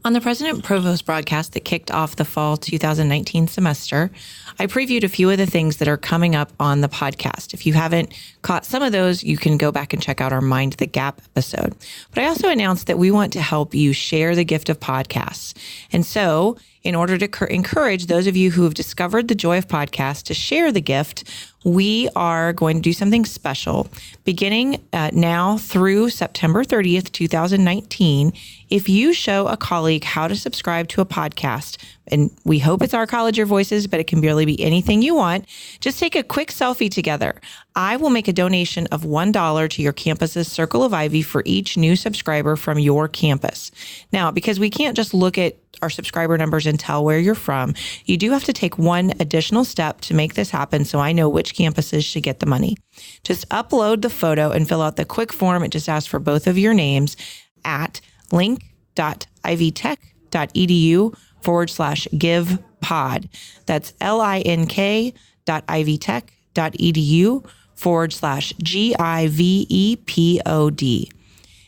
On the President Provost broadcast that kicked off the fall 2019 semester, I previewed a few of the things that are coming up on the podcast. If you haven't caught some of those, you can go back and check out our Mind the Gap episode. But I also announced that we want to help you share the gift of podcasts. And so, in order to encourage those of you who have discovered the joy of podcasts to share the gift, we are going to do something special beginning now through September 30th, 2019. If you show a colleague how to subscribe to a podcast, and we hope it's our College Your Voices, but it can barely be anything you want, just take a quick selfie together. I will make a donation of $1 to your campus's Circle of Ivy for each new subscriber from your campus. Now, because we can't just look at our subscriber numbers and tell where you're from, you do have to take one additional step to make this happen so I know which campuses should get the money. Just upload the photo and fill out the quick form. It just asks for both of your names at link.ivtech.edu/give pod. That's link.ivtech.edu/GIVEPOD.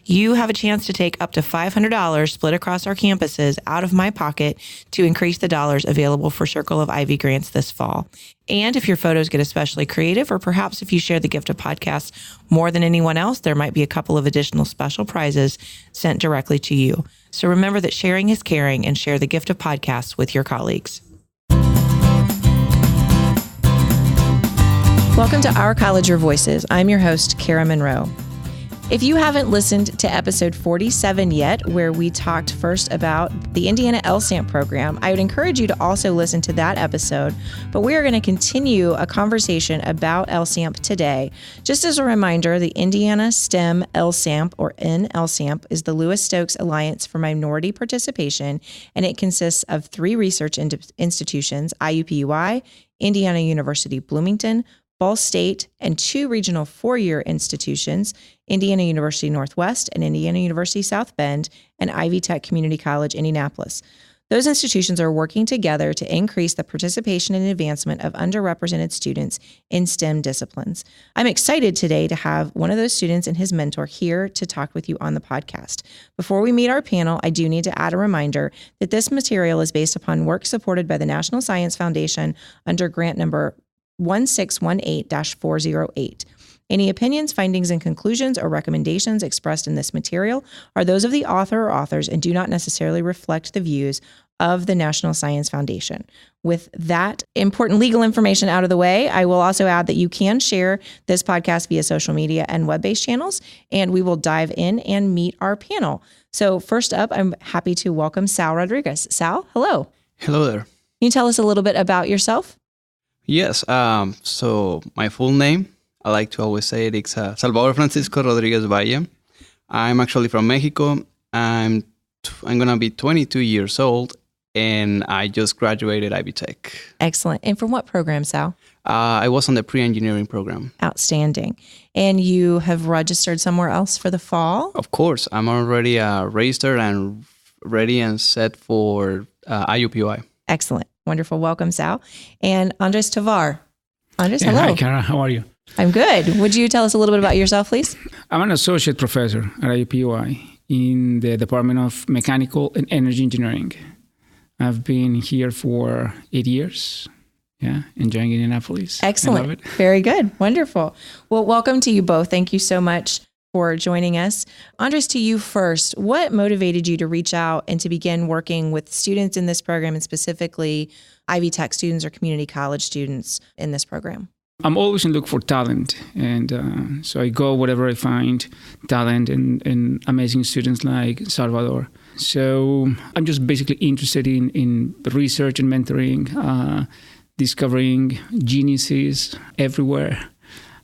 You have a chance to take up to $500 split across our campuses out of my pocket to increase the dollars available for Circle of Ivy grants this fall. And if your photos get especially creative, or perhaps if you share the gift of podcasts more than anyone else, there might be a couple of additional special prizes sent directly to you. So remember that sharing is caring, and share the gift of podcasts with your colleagues. Welcome to Our College Your Voices. I'm your host, Kara Monroe. If you haven't listened to episode 47 yet, where we talked first about the Indiana LSAMP program, I would encourage you to also listen to that episode. But we are going to continue a conversation about LSAMP today. Just as a reminder, the Indiana STEM LSAMP, or NLSAMP, is the Lewis Stokes Alliance for Minority Participation, and it consists of 3 research institutions, IUPUI, Indiana University Bloomington, Ball State, and 2 regional 4-year institutions, Indiana University Northwest and Indiana University South Bend, and Ivy Tech Community College, Indianapolis. Those institutions are working together to increase the participation and advancement of underrepresented students in STEM disciplines. I'm excited today to have one of those students and his mentor here to talk with you on the podcast. Before we meet our panel, I do need to add a reminder that this material is based upon work supported by the National Science Foundation under grant number 1618-408. Any opinions, findings, and conclusions or recommendations expressed in this material are those of the author or authors and do not necessarily reflect the views of the National Science Foundation. With that important legal information out of the way, I will also add that you can share this podcast via social media and web-based channels, and we will dive in and meet our panel. So first up, I'm happy to welcome Sal Rodriguez. Sal, hello. Hello there. Can you tell us a little bit about yourself? Yes. So my full name, I like to always say it's Salvador Francisco Rodriguez Valle. I'm actually from Mexico. I'm going to be 22 years old, and I just graduated Ivy Tech. Excellent. And from what program, Sal? I was on the pre-engineering program. Outstanding. And you have registered somewhere else for the fall? Of course. I'm already registered and ready and set for IUPUI. Excellent. Wonderful. Welcome, Sal. And Andres Tovar. Andres, hello. Hi, Kara. How are you? I'm good. Would you tell us a little bit about yourself, please? I'm an associate professor at IUPUI in the Department of Mechanical and Energy Engineering. I've been here for 8 years. Yeah, enjoying Indianapolis. Excellent. I love it. Very good. Wonderful. Well, welcome to you both. Thank you so much for joining us. Andres, to you first, what motivated you to reach out and to begin working with students in this program, and specifically Ivy Tech students or community college students in this program? I'm always in look for talent. And so I go wherever I find talent and amazing students like Salvador. So I'm just basically interested in research and mentoring, discovering geniuses everywhere.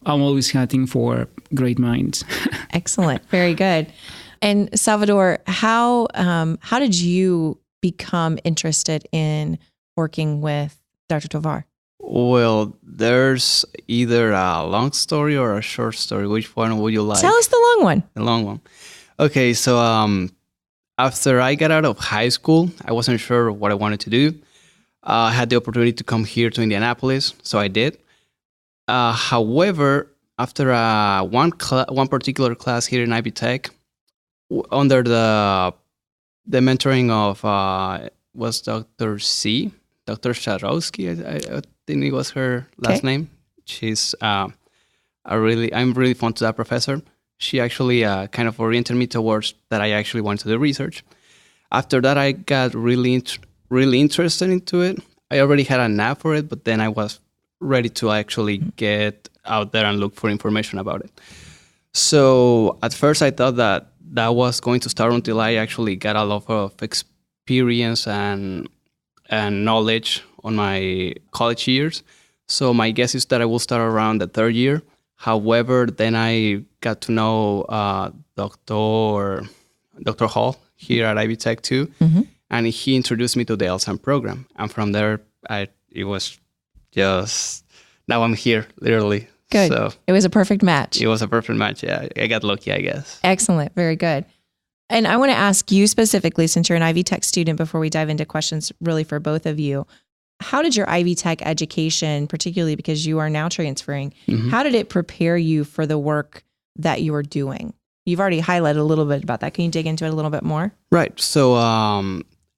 I'm always hunting for great minds. Excellent. Very good. And Salvador, how did you become interested in working with Dr. Tovar? Well, there's either a long story or a short story. Which one would you like? Tell us the long one. The long one. Okay, so after I got out of high school, I wasn't sure what I wanted to do. I had the opportunity to come here to Indianapolis, so I did. However, after one particular class here in Ivy Tech, under the the mentoring of was Dr. Sharowski. I think it was her last name. She's I'm really fond to that professor. She actually kind of oriented me towards that I actually wanted to do research. After that, I got really interested into it. I already had a knack for it, but then I was ready to actually get out there and look for information about it. So at first, I thought that was going to start until I actually got a lot of experience and knowledge on my college years. So my guess is that I will start around the third year. However, then I got to know Dr. Hall here at Ivy Tech too, and he introduced me to the LSAMP program. And from there, it was just, now I'm here, literally. Good. So it was a perfect match. It was a perfect match, yeah. I got lucky, I guess. Excellent. Very good. And I want to ask you specifically, since you're an Ivy Tech student, before we dive into questions really for both of you, how did your Ivy Tech education, particularly because you are now transferring, how did it prepare you for the work that you are doing? You've already highlighted a little bit about that. Can you dig into it a little bit more? Right. So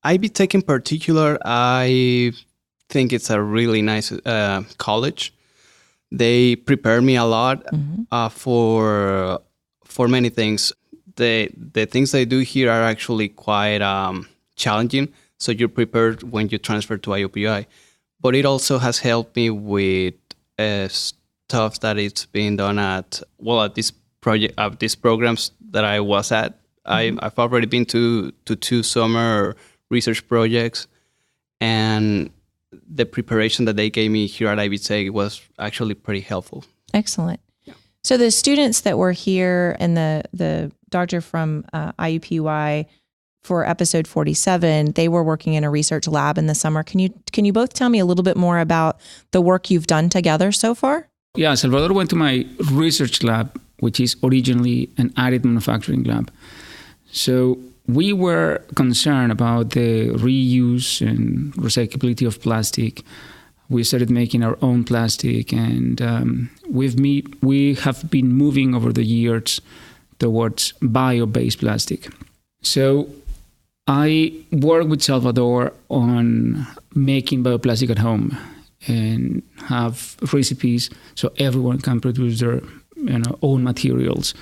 Ivy Tech in particular, I think it's a really nice college. They prepare me a lot for many things. The things they do here are actually quite challenging. So you're prepared when you transfer to IUPUI. But it also has helped me with stuff that it's being done at this project, these programs that I was at. I've already been to 2 summer research projects, and the preparation that they gave me here at Ivy Tech was actually pretty helpful. Excellent. Yeah. So the students that were here and the doctor from IUPUI for episode 47, they were working in a research lab in the summer. Can you both tell me a little bit more about the work you've done together so far? Yeah, Salvador went to my research lab, which is originally an additive manufacturing lab. So we were concerned about the reuse and recyclability of plastic. We started making our own plastic, and we have been moving over the years towards bio-based plastic. So I work with Salvador on making bioplastic at home and have recipes so everyone can produce their own materials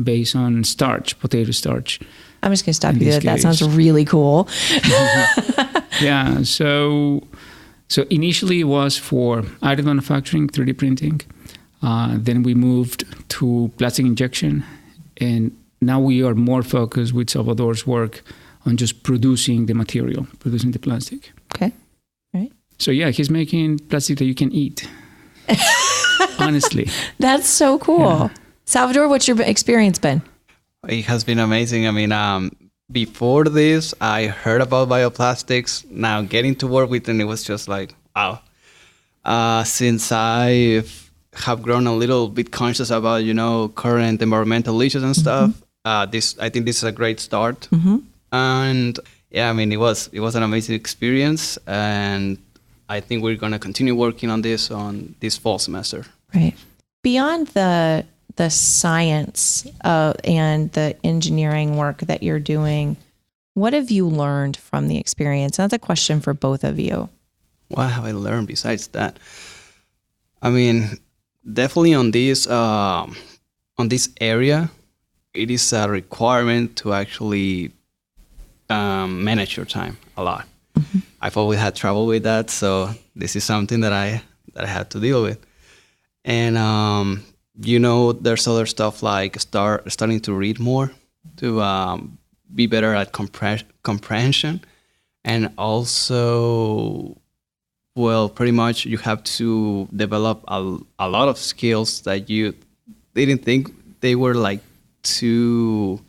based on starch, potato starch. I'm just going to stop you there. That sounds really cool. Yeah. So initially it was for additive manufacturing, 3D printing. Then we moved to plastic injection, and now we are more focused with Salvador's work on just producing the material, producing the plastic. Okay. Right. So yeah, he's making plastic that you can eat. Honestly. That's so cool. Yeah. Salvador, what's your experience been? It has been amazing. I mean, before this, I heard about bioplastics. Now getting to work with them, it was just like, wow. Since I have grown a little bit conscious about, current environmental issues and stuff, I think this is a great start. And yeah, I mean, it was an amazing experience, and I think we're going to continue working on this fall semester. Right. Beyond the science and the engineering work that you're doing, what have you learned from the experience? That's a question for both of you. What have I learned besides that? I mean, definitely on this area, it is a requirement to actually manage your time a lot. I've always had trouble with that, so this is something that I had to deal with. And there's other stuff like starting to read more, to be better at comprehension, and also, pretty much you have to develop a lot of skills that you didn't think they were like too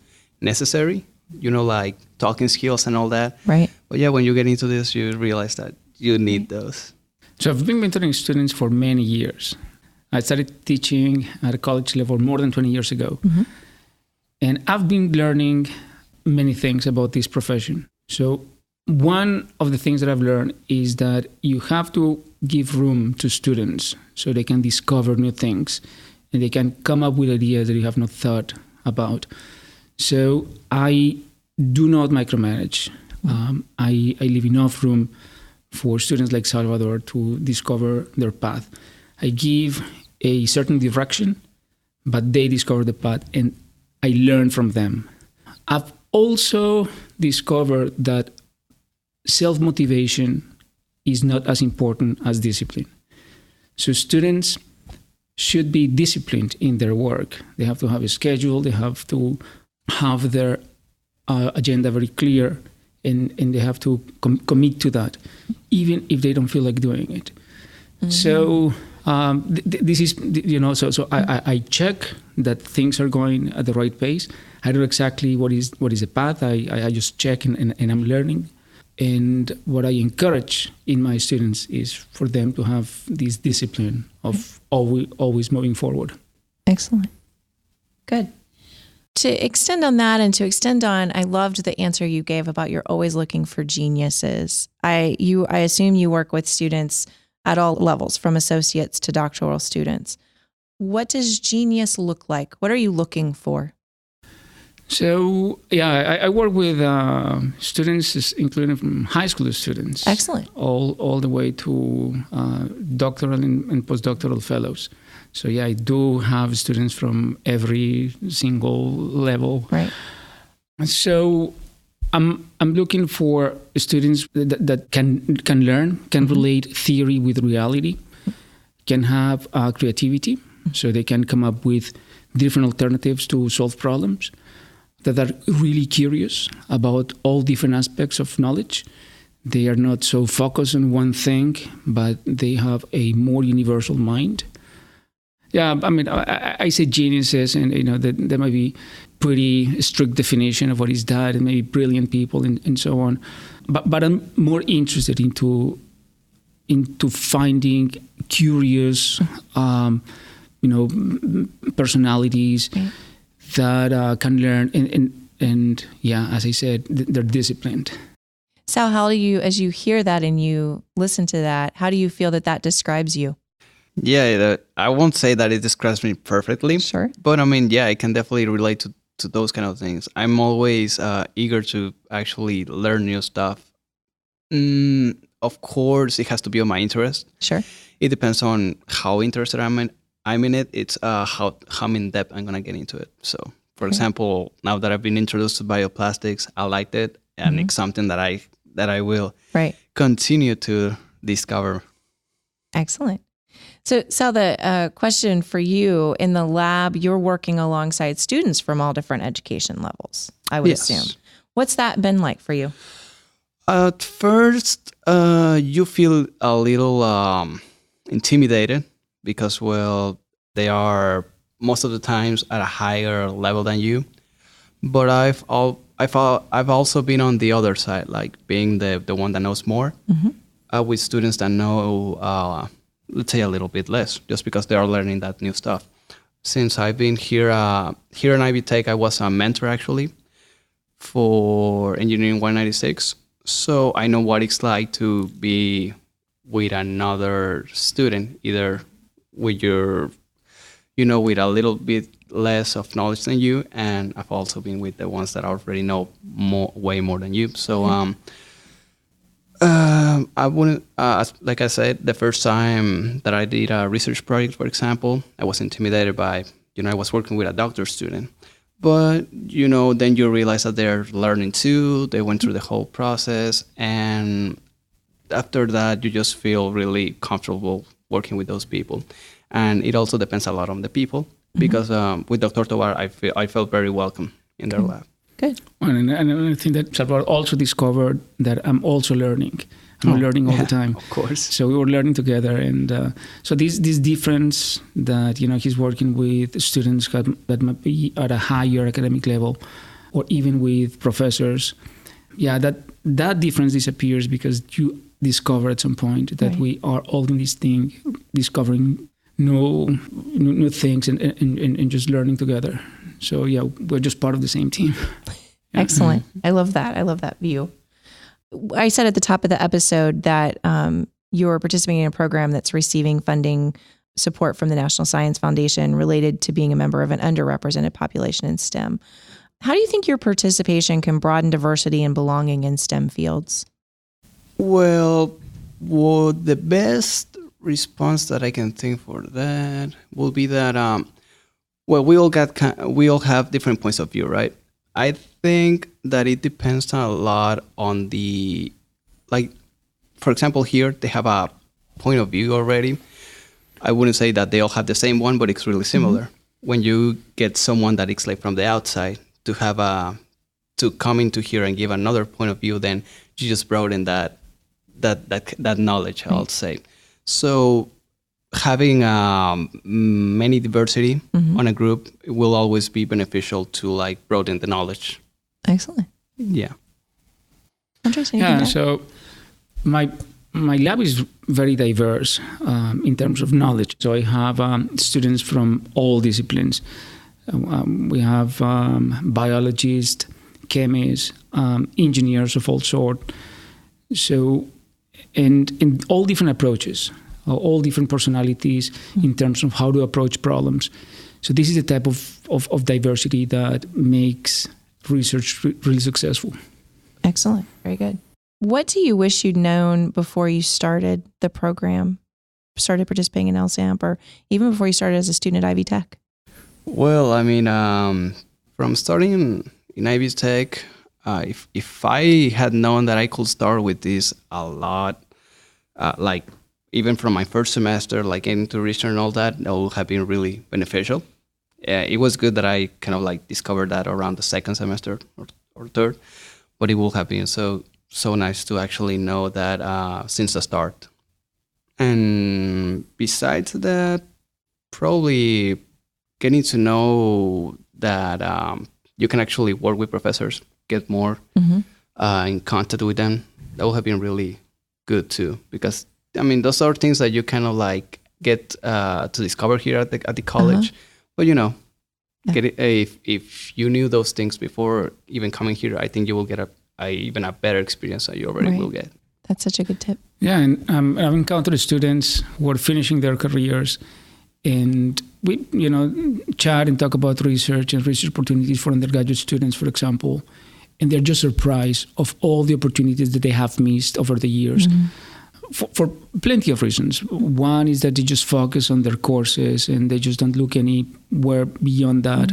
necessary. Like talking skills and all that. Right. But yeah, when you get into this, you realize that you need those. So I've been mentoring students for many years. I started teaching at a college level more than 20 years ago. And I've been learning many things about this profession. So one of the things that I've learned is that you have to give room to students so they can discover new things and they can come up with ideas that you have not thought about. So I do not micromanage. I leave enough room for students like Salvador to discover their path. I give a certain direction, but they discover the path and I learn from them. I've also discovered that self-motivation is not as important as discipline. So students should be disciplined in their work. They have to have a schedule, they have to have their agenda very clear, and they have to commit to that, even if they don't feel like doing it. Mm-hmm. So this is, so I check that things are going at the right pace. I don't know exactly what is the path. I just check and I'm learning. And what I encourage in my students is for them to have this discipline of always moving forward. Excellent. Good. To extend on that and to extend on, I loved the answer you gave about you're always looking for geniuses. I assume you work with students at all levels, from associates to doctoral students. What does genius look like? What are you looking for? So, I work with students, including from high school students. Excellent. All the way to doctoral and postdoctoral fellows. So, I do have students from every single level. Right. So, I'm looking for students that can learn, can relate theory with reality, can have creativity, so they can come up with different alternatives to solve problems, that are really curious about all different aspects of knowledge. They are not so focused on one thing, but they have a more universal mind. Yeah, I mean, I say geniuses, and there might be pretty strict definition of what is that, and maybe brilliant people and so on. But I'm more interested into finding curious, personalities that can learn and as I said, they're disciplined. Sal, how do you, as you hear that and you listen to that, how do you feel that describes you? Yeah, I won't say that it describes me perfectly. Sure. But I mean, I can definitely relate to those kind of things. I'm always eager to actually learn new stuff. Of course, it has to be of my interest. Sure. It depends on how interested I'm in it. It's how in depth I'm going to get into it. So, for example, now that I've been introduced to bioplastics, I liked it. And it's something that I will continue to discover. Excellent. So, Sal, the question for you, in the lab, you're working alongside students from all different education levels, I would assume. What's that been like for you? At first, you feel a little intimidated because, they are most of the times at a higher level than you. But I've also been on the other side, like being the one that knows more, with students that know, let's say, a little bit less, just because they are learning that new stuff. Since I've been here in Ivy Tech, I was a mentor actually for Engineering 196. So I know what it's like to be with another student, either with with a little bit less of knowledge than you, and I've also been with the ones that already know way more than you. So I wouldn't, like I said, the first time that I did a research project, for example, I was intimidated by, I was working with a doctor student. But, then you realize that they're learning too. They went through the whole process. And after that, you just feel really comfortable working with those people. And it also depends a lot on the people. Because with Dr. Tovar, I felt very welcome in their lab. Good. And I think that Salvador also discovered that I'm also learning. I'm learning all the time. Of course. So we were learning together. And so this difference that, he's working with students that might be at a higher academic level, or even with professors, that difference disappears because you discover at some point that we are all in this thing, discovering new things and just learning together. So we're just part of the same team. Excellent. I love that. I love that view. I said at the top of the episode that you're participating in a program that's receiving funding support from the National Science Foundation related to being a member of an underrepresented population in STEM. How do you think your participation can broaden diversity and belonging in STEM fields? Well, the best response that I can think for that will be that we all have different points of view, right? I think that it depends a lot on for example, here they have a point of view already. I wouldn't say that they all have the same one, but it's really similar. Mm-hmm. When you get someone that is like from the outside to come into here and give another point of view, then you just broaden that knowledge, I'll say. So having many diversity on a group will always be beneficial to like broaden the knowledge. Excellent. Yeah. Interesting. Yeah. So my lab is very diverse in terms of knowledge. So I have students from all disciplines. We have biologists, chemists, engineers of all sorts. So, and in all different approaches, all different personalities in terms of how to approach problems. So this is the type of diversity that makes research really successful. Excellent. Very good. What do you wish you'd known before you started the program, started participating in LSAMP, or even before you started as a student at Ivy Tech? Well, I mean, from starting in Ivy Tech, if I had known that I could start with this a lot, like even from my first semester, like getting to research and all that would have been really beneficial. It was good that I kind of like discovered that around the second semester or third, but it would have been so nice to actually know that since the start. And besides that, probably getting to know that you can actually work with professors, get more in contact with them. That would have been really good too, because I mean those are things that you kind of like get to discover here at the college. But you know, get it, if you knew those things before even coming here, I think you will get even a better experience than you already will get. That's such a good tip. Yeah, and I've encountered students who are finishing their careers, and we, chat and talk about research and research opportunities for undergraduate students, for example, and they're just surprised of all the opportunities that they have missed over the years. For plenty of reasons. One is that they just focus on their courses and they just don't look anywhere beyond that.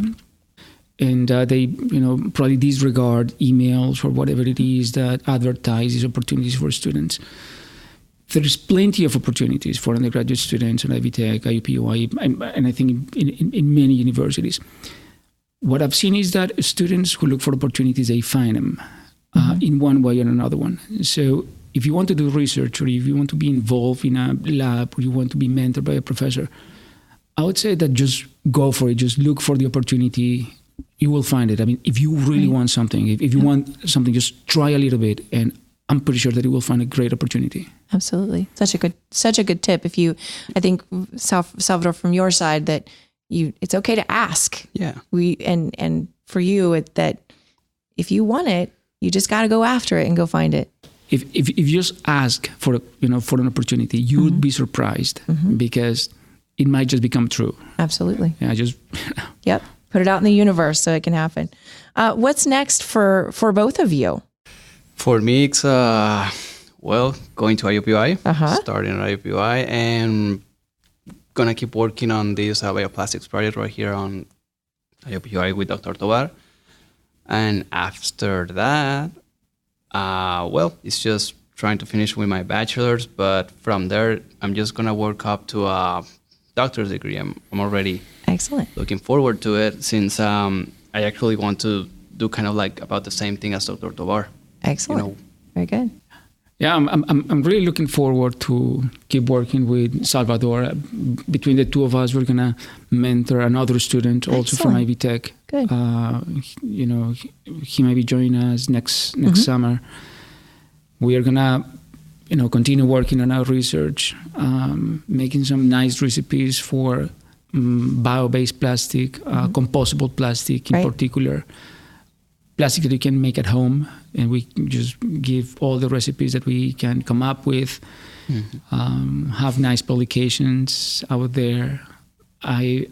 And they, probably disregard emails or whatever it is that advertise these opportunities for students. There's plenty of opportunities for undergraduate students at Ivy Tech, IUPUI, and I think in many universities. What I've seen is that students who look for opportunities, they find them in one way or another one. So if you want to do research, or if you want to be involved in a lab, or you want to be mentored by a professor, I would say that just go for it. Just look for the opportunity. You will find it. I mean, if you really want something, if you want something, just try a little bit, and I'm pretty sure that you will find a great opportunity. Absolutely. Such a good tip. I think, Salvador, from your side, that it's okay to ask. Yeah. And for you, that if you want it, you just got to go after it and go find it. If you just ask for an opportunity, you would be surprised because it might just become true. Absolutely. Yeah. Yep. Put it out in the universe so it can happen. What's next for both of you? For me, it's going to IUPUI, starting at IUPUI, and gonna keep working on this bioplastics project right here on IUPUI with Dr. Tovar. And after that, it's just trying to finish with my bachelor's. But from there, I'm just gonna work up to a doctor's degree. I'm already looking forward to it, since I actually want to do kind of like about the same thing as Dr. Tovar. Excellent. Very good. Yeah, I'm really looking forward to keep working with Salvador. Between the two of us, we're gonna mentor another student also from Ivy Tech. Good. He might be joining us next summer. We are gonna, continue working on our research, making some nice recipes for bio-based plastic, compostable plastic in particular. Plastic that you can make at home, and we just give all the recipes that we can come up with. Have nice publications out there. I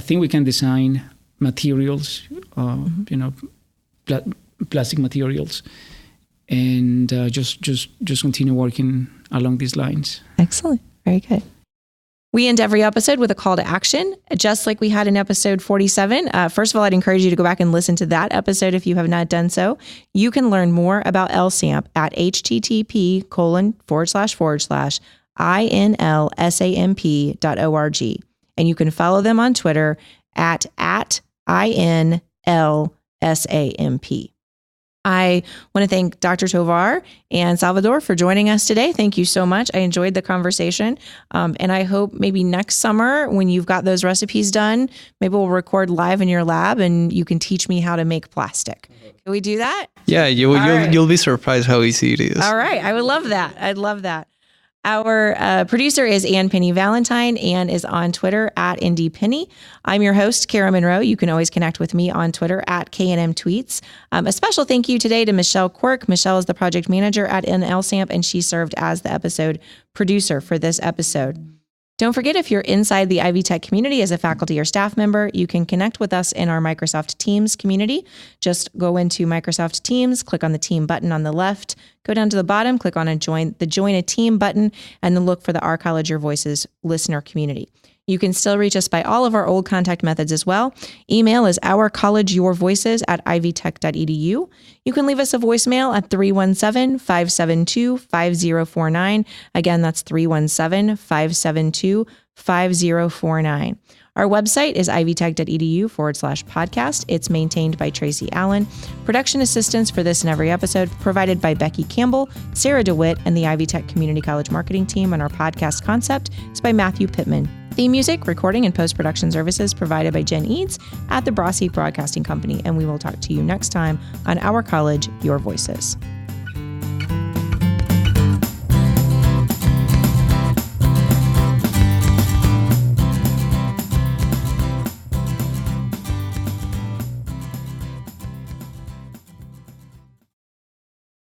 think we can design materials plastic materials, and just continue working along these lines. Excellent. Very good. We end every episode with a call to action, just like we had in episode 47. First of all, I'd encourage you to go back and listen to that episode if you have not done so. You can learn more about LSAMP at http://inlsamp.org. And you can follow them on Twitter at INLSAMP. I want to thank Dr. Tovar and Salvador for joining us today. Thank you so much. I enjoyed the conversation. And I hope maybe next summer when you've got those recipes done, maybe we'll record live in your lab and you can teach me how to make plastic. Can we do that? Yeah, you'll be surprised how easy it is. All right. I would love that. I'd love that. Our producer is Ann Penny Valentine. Ann is on Twitter at IndiePenny. I'm your host, Kara Monroe. You can always connect with me on Twitter at KNM Tweets. A special thank you today to Michelle Quirk. Michelle is the project manager at LSAMP, and she served as the episode producer for this episode. Don't forget, if you're inside the Ivy Tech community as a faculty or staff member, you can connect with us in our Microsoft Teams community. Just go into Microsoft Teams, click on the team button on the left, go down to the bottom, click on Join a Team button, and then look for the Our College Your Voices listener community. You can still reach us by all of our old contact methods as well. Email is ourcollegeyourvoices@ivytech.edu. You can leave us a voicemail at 317-572-5049. Again, that's 317-572-5049. Our website is ivytech.edu/podcast. It's maintained by Tracy Allen. Production assistance for this and every episode provided by Becky Campbell, Sarah DeWitt, and the Ivy Tech Community College marketing team. And our podcast concept is by Matthew Pittman. Theme music, recording, and post-production services provided by Jen Eads at the Brasi Broadcasting Company. And we will talk to you next time on Our College, Your Voices.